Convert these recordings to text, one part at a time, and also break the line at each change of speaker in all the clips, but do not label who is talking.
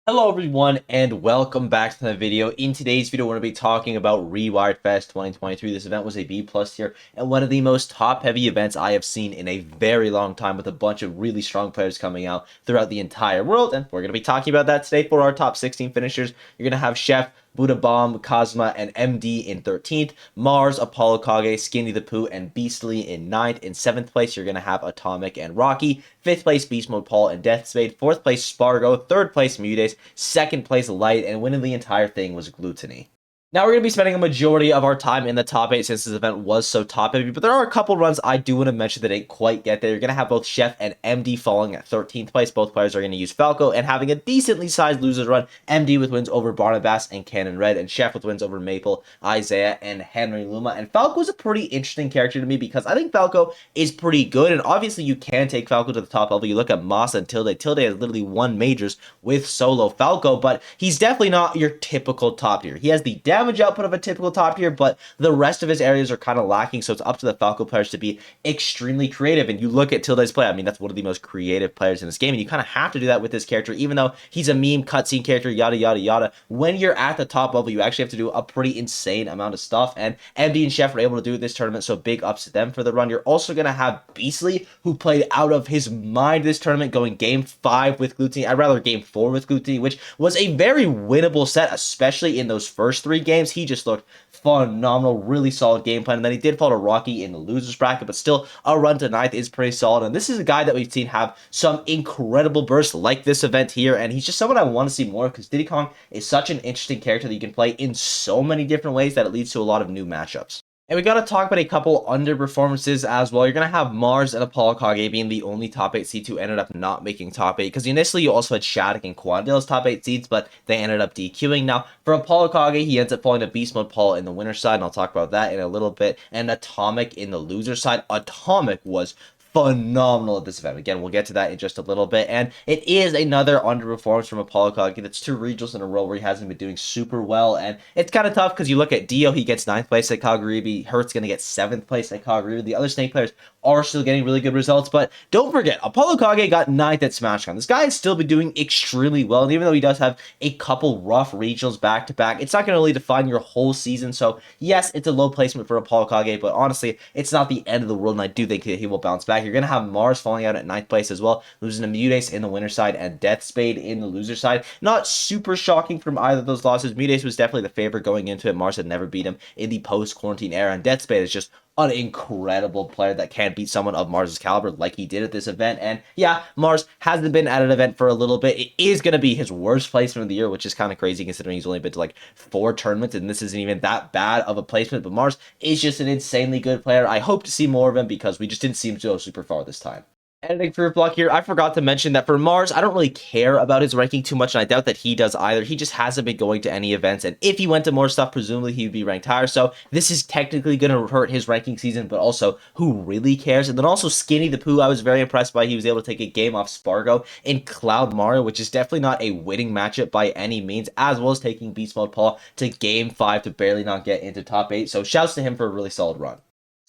Hello everyone and welcome back to the video. In today's video, we're going to be talking about Rewired Fest 2023. This event was a B+ tier and one of the most top-heavy events I have seen in a very long time, with a bunch of really strong players coming out throughout the entire world. And we're going to be talking about that today for our top 16 finishers. You're going to have Chef, Buddha Bomb, Cosma, and MD in 13th. Mars, Apollo Kage, Skinny the Pooh, and Beastly in 9th. In 7th place, you're going to have Atomic and Rocky. 5th place, Beast Mode Paul and Deathspade. 4th place, Spargo. 3rd place, Mutace. 2nd place, Light. And winning the entire thing was Gluttony. Now, we're going to be spending a majority of our time in the top 8 since this event was so top-heavy, but there are a couple runs I do want to mention that didn't quite get there. You're going to have both Chef and MD falling at 13th place. Both players are going to use Falco and having a decently sized losers run. MD with wins over Barnabas and Cannon Red, and Chef with wins over Maple, Isaiah, and Henry Luma. And Falco is a pretty interesting character to me because I think Falco is pretty good, and obviously you can take Falco to the top level. You look at Masa and Tilde. Tilde has literally won majors with solo Falco, but he's definitely not your typical top tier. He has the damage output of a typical top tier, but the rest of his areas are kind of lacking, so it's up to the Falco players to be extremely creative. And you look at Tilde's play, I mean, that's one of the most creative players in this game, and you kind of have to do that with this character, even though he's a meme cutscene character, yada, yada, yada. When you're at the top level, you actually have to do a pretty insane amount of stuff, and MD and Chef were able to do it this tournament, so big ups to them for the run. You're also going to have Beastly, who played out of his mind this tournament, going game 5 with Gluttony, I'd rather game 4 with Gluttony, which was a very winnable set, especially in those first 3 games. He just looked phenomenal, really solid game plan, and then he did fall to Rocky in the losers bracket, but still a run to 9th is pretty solid. And this is a guy that we've seen have some incredible bursts like this event here, and he's just someone I want to see more because Diddy Kong is such an interesting character that you can play in so many different ways that it leads to a lot of new matchups. And we got to talk about a couple underperformances as well. You're going to have Mars and Apollo Kage being the only top 8 seeds who ended up not making top 8, because initially you also had Shattuck and Quandale's top 8 seeds, but they ended up DQing. Now, for Apollo Kage, he ends up falling to Beast Mode Paul in the winner side, and I'll talk about that in a little bit, and Atomic in the loser side. Atomic was phenomenal at this event. Again, we'll get to that in just a little bit. And it is another underperformance from Apollo Kage. That's 2 regionals in a row where he hasn't been doing super well. And it's kind of tough because you look at Dio, he gets 9th place at Kaguribi. Hurt's going to get 7th place at Kaguribi. The other Snake players are still getting really good results. But don't forget, Apollo Kage got 9th at SmashCon. This guy has still been doing extremely well. And even though he does have a couple rough regionals back-to-back, it's not going to really define your whole season. So yes, it's a low placement for Apollo Kage, but honestly, it's not the end of the world. And I do think that he will bounce back. You're going to have Mars falling out at 9th place as well, losing to Mutace in the winner side and Deathspade in the loser side. Not super shocking from either of those losses. Mutace was definitely the favorite going into it. Mars had never beat him in the post-quarantine era, and Deathspade is just an incredible player that can beat someone of Mars's caliber like he did at this event. And yeah, Mars hasn't been at an event for a little bit. It is going to be his worst placement of the year, which is kind of crazy considering he's only been to like 4 tournaments, and this isn't even that bad of a placement. But Mars is just an insanely good player. I hope to see more of him because we just didn't see him go super far this time. Editing for block here, I forgot to mention that for Mars, I don't really care about his ranking too much, and I doubt that he does either. He just hasn't been going to any events, and if he went to more stuff, presumably he would be ranked higher, so this is technically going to hurt his ranking season, but also, who really cares? And then also Skinny the Pooh, I was very impressed by. He was able to take a game off Spargo in Cloud Mario, which is definitely not a winning matchup by any means, as well as taking Beast Mode Paul to game 5 to barely not get into top 8, so shouts to him for a really solid run.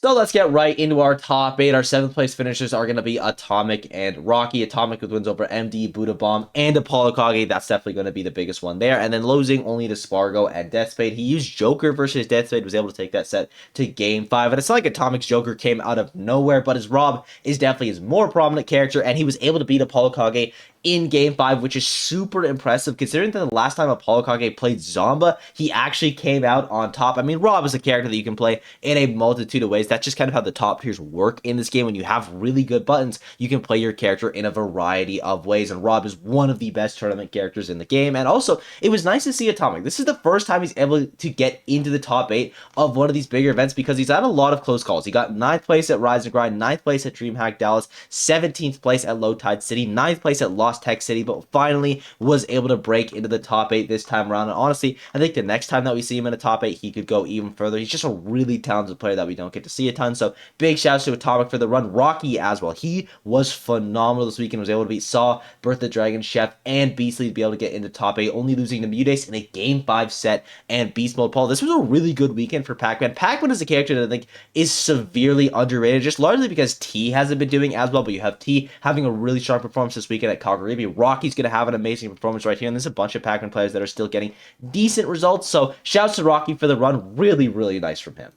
So let's get right into our top 8. Our 7th place finishers are going to be Atomic and Rocky. Atomic with wins over MD, Buddha Bomb, and Apollo Kage. That's definitely going to be the biggest one there. And then losing only to Spargo and Deathspade. He used Joker versus Deathspade, was able to take that set to game 5. And it's not like Atomic's Joker came out of nowhere, but his Rob is definitely his more prominent character, and he was able to beat Apollo Kage in game 5, which is super impressive considering that the last time Apollo Kage played Zomba, he actually came out on top. I mean, Rob is a character that you can play in a multitude of ways. That's just kind of how the top tiers work in this game. When you have really good buttons, you can play your character in a variety of ways, and Rob is one of the best tournament characters in the game. And also, it was nice to see Atomic. This is the first time he's able to get into the top 8 of one of these bigger events because he's had a lot of close calls. He got 9th place at Rise and Grind, 9th place at DreamHack Dallas, 17th place at Low Tide City, 9th place at Lost Tech City, but finally was able to break into the top 8 this time around. And honestly, I think the next time that we see him in the top 8, he could go even further. He's just a really talented player that we don't get to see a ton. So big shouts to Atomic for the run. Rocky as well. He was phenomenal this weekend. Was able to beat Saw, Birth the Dragon, Chef, and Beastly to be able to get into top 8, only losing to Mutace in a game 5 set and Beast Mode Paul. This was a really good weekend for Pac-Man. Pac-Man is a character that I think is severely underrated, just largely because T hasn't been doing as well, but you have T having a really strong performance this weekend at Kaguribi. Rocky's going to have an amazing performance right here, and there's a bunch of Pac-Man players that are still getting decent results, so shouts to Rocky for the run. Really, really nice from him.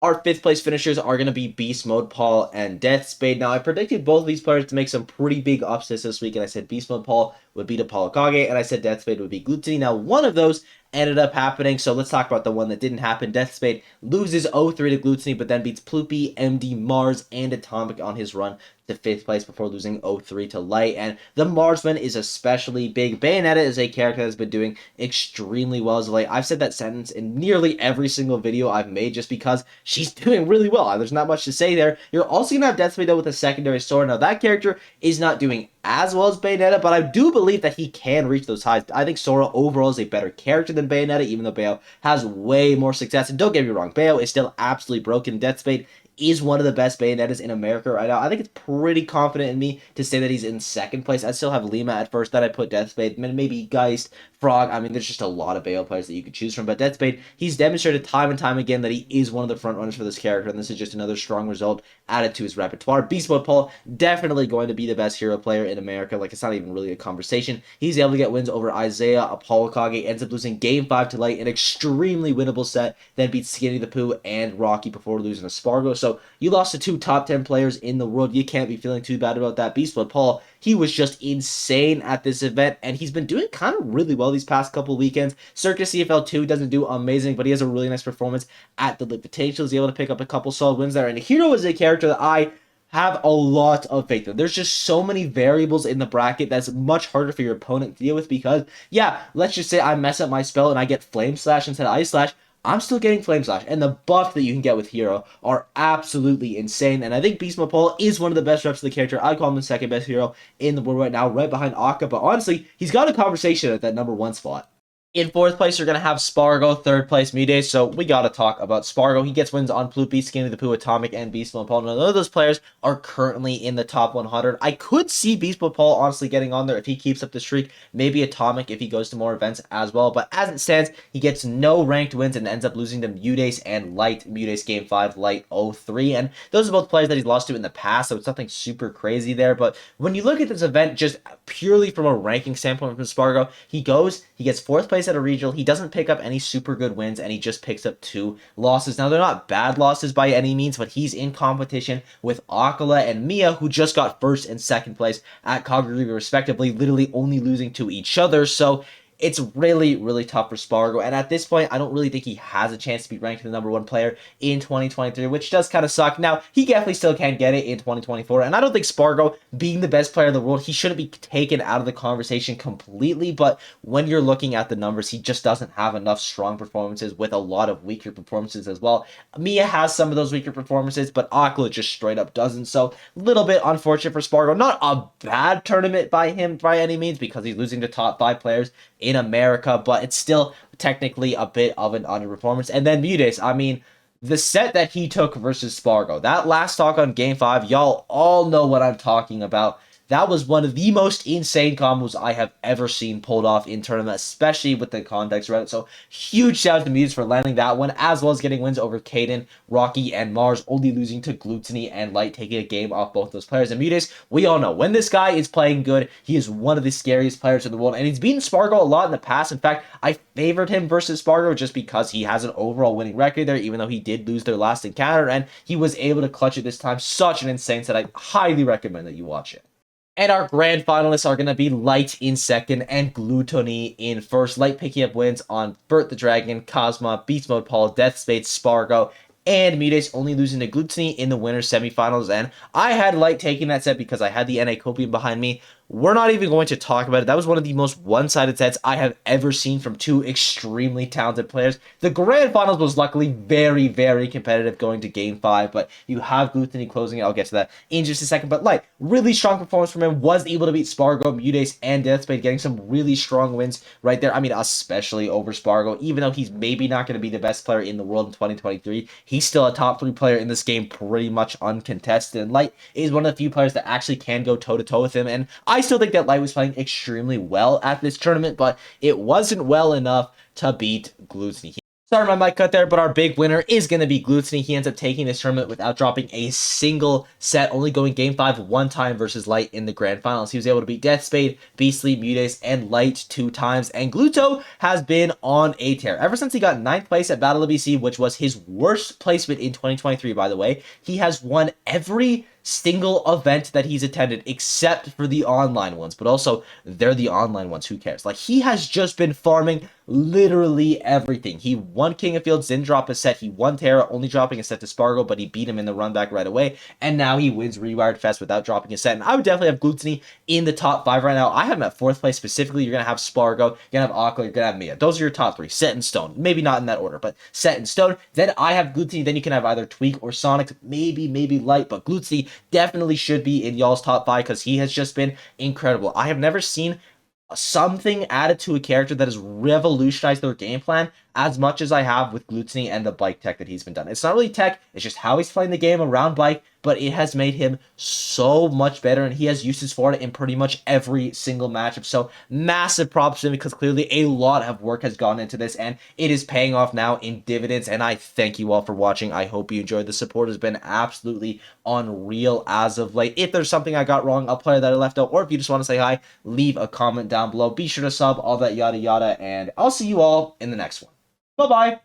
Our 5th place finishers are going to be Beast Mode Paul and Death Spade. Now, I predicted both of these players to make some pretty big upsets this week, and I said Beast Mode Paul would beat Apollo Kage, and I said Death Spade would beat Glutony. Now, one of those ended up happening, so let's talk about the one that didn't happen. Death Spade loses 0-3 to Glutony, but then beats Ploopy, MD, Mars, and Atomic on his run to 5th place before losing 0-3 to Light. And the Mars win is especially big. Bayonetta is a character that has been doing extremely well as of late. I've said that sentence in nearly every single video I've made just because she's doing really well. There's not much to say there. You're also going to have Death Spade though with a secondary sword. Now that character is not doing as well as Bayonetta, but I do believe that he can reach those highs. I think Sora overall is a better character than Bayonetta, even though Bayo has way more success. And don't get me wrong, Bayo is still absolutely broken. Death Spade is one of the best Bayonettas in America right now. I think it's pretty confident in me to say that he's in 2nd place. I still have Lima at 1st, then I put Death Spade, maybe Geist, Frog. I mean, there's just a lot of Bayo players that you could choose from, but Death Spade, he's demonstrated time and time again that he is one of the front runners for this character, and this is just another strong result added to his repertoire. Beast Mode Paul, definitely going to be the best hero player in America. Like, it's not even really a conversation. He's able to get wins over Isaiah, Apollo Kage, ends up losing Game 5 to Light, an extremely winnable set, then beats Skinny the Pooh and Rocky before losing to Spargo. So, you lost to 2 top 10 players in the world. You can't be feeling too bad about that. Beast Mode Paul, he was just insane at this event, and he's been doing kind of really well these past couple weekends. Circus CFL 2 doesn't do amazing, but he has a really nice performance at the Invitational. He's able to pick up a couple solid wins there, and Hero is a character that I have a lot of faith in. There's just so many variables in the bracket that's much harder for your opponent to deal with because, yeah, let's just say I mess up my spell and I get Flame Slash instead of Ice Slash. I'm still getting Flame Slash, and the buff that you can get with Hero are absolutely insane, and I think Beast Mode Paul is one of the best reps of the character. I'd call him the 2nd best hero in the world right now, right behind Akka, but honestly, he's got a conversation at that number 1 spot. In 4th place, you're going to have Spargo, 3rd place, Mude, so we got to talk about Spargo. He gets wins on Ploopy, Skinny the Pooh, Atomic, and Beast Mode Paul. None of those players are currently in the top 100. I could see Beast Mode Paul honestly getting on there if he keeps up the streak. Maybe Atomic if he goes to more events as well, but as it stands, he gets no ranked wins and ends up losing to Mudes and Light. Mudes Game 5, Light 0-3, and those are both players that he's lost to in the past, so it's nothing super crazy there, but when you look at this event just purely from a ranking standpoint from Spargo, he gets 4th place at a regional, he doesn't pick up any super good wins, and he just picks up 2 losses. Now, they're not bad losses by any means, but he's in competition with Akala and Mia, who just got 1st and 2nd place at Kaguribi, respectively, literally only losing to each other, so it's really, really tough for Spargo, and at this point, I don't really think he has a chance to be ranked the number 1 player in 2023, which does kind of suck. Now, he definitely still can get it in 2024, and I don't think Spargo, being the best player in the world, he shouldn't be taken out of the conversation completely, but when you're looking at the numbers, he just doesn't have enough strong performances with a lot of weaker performances as well. Mia has some of those weaker performances, but Akla just straight up doesn't, so a little bit unfortunate for Spargo. Not a bad tournament by him by any means, because he's losing to top 5 players in America, but it's still technically a bit of an underperformance. And then Mudes, I mean, the set that he took versus Spargo, that last talk on Game 5, y'all all know what I'm talking about. That was one of the most insane combos I have ever seen pulled off in tournament, especially with the context around it. So huge shout out to Muse for landing that one, as well as getting wins over Caden, Rocky, and Mars, only losing to Glutony and Light, taking a game off both those players. And Mudes, we all know, when this guy is playing good, he is one of the scariest players in the world, and he's beaten Spargo a lot in the past. In fact, I favored him versus Spargo just because he has an overall winning record there, even though he did lose their last encounter, and he was able to clutch it this time. Such an insane set. I highly recommend that you watch it. And our grand finalists are going to be Light in 2nd and Glutony in 1st. Light picking up wins on Bert the Dragon, Cosma, Beast Mode Paul, Death Spade, Spargo, and Mudes only losing to Glutony in the winner's semifinals. And I had Light taking that set because I had the NA Copium behind me. We're not even going to talk about it. That was one of the most one-sided sets I have ever seen from 2 extremely talented players. The grand finals was luckily very, very competitive going to Game 5, but you have Glutony closing it. I'll get to that in just a second. But Light, really strong performance from him. Was able to beat Spargo, Mudes, and Death Spade, getting some really strong wins right there. I mean, especially over Spargo. Even though he's maybe not going to be the best player in the world in 2023, he's still a top 3 player in this game, pretty much uncontested. And Light is one of the few players that actually can go toe-to-toe with him, and I still think that Light was playing extremely well at this tournament, but it wasn't well enough to beat Glutony. Sorry, my mic cut there, but our big winner is going to be GLUTO. He ends up taking this tournament without dropping a single set, only going Game 5 one time versus Light in the Grand Finals. He was able to beat Deathspade, Beastly, Mutes, and Light 2 times, and GLUTO has been on a tear. Ever since he got 9th place at Battle of BC, which was his worst placement in 2023, by the way, he has won every single event that he's attended except for the online ones, but also they're the online ones, who cares? Like, he has just been farming literally everything. He won King of Fields, didn't drop a set. He won Terra, only dropping a set to Spargo, but he beat him in the run back right away, and now he wins Rewired Fest without dropping a set. And I would definitely have GLUTO in the top 5 right now. I have him at 4th place specifically. You're gonna have Spargo, you're gonna have Aqua, you're gonna have Mia. Those are your top 3, set in stone. Maybe not in that order, but set in stone. Then I have GLUTO. Then you can have either Tweak or Sonic, maybe Light, but GLUTO definitely should be in y'all's top 5 because he has just been incredible. I have never seen something added to a character that has revolutionized their game plan as much as I have with GLUTO and the bike tech that he's been done. It's not really tech, it's just how he's playing the game around bike, but it has made him so much better, and he has uses for it in pretty much every single matchup. So massive props to him, because clearly a lot of work has gone into this, and it is paying off now in dividends, and I thank you all for watching. I hope you enjoyed. The support has been absolutely unreal as of late. If there's something I got wrong, a player that I left out, or if you just want to say hi, leave a comment down below. Be sure to sub, all that yada yada, and I'll see you all in the next one. Bye-bye.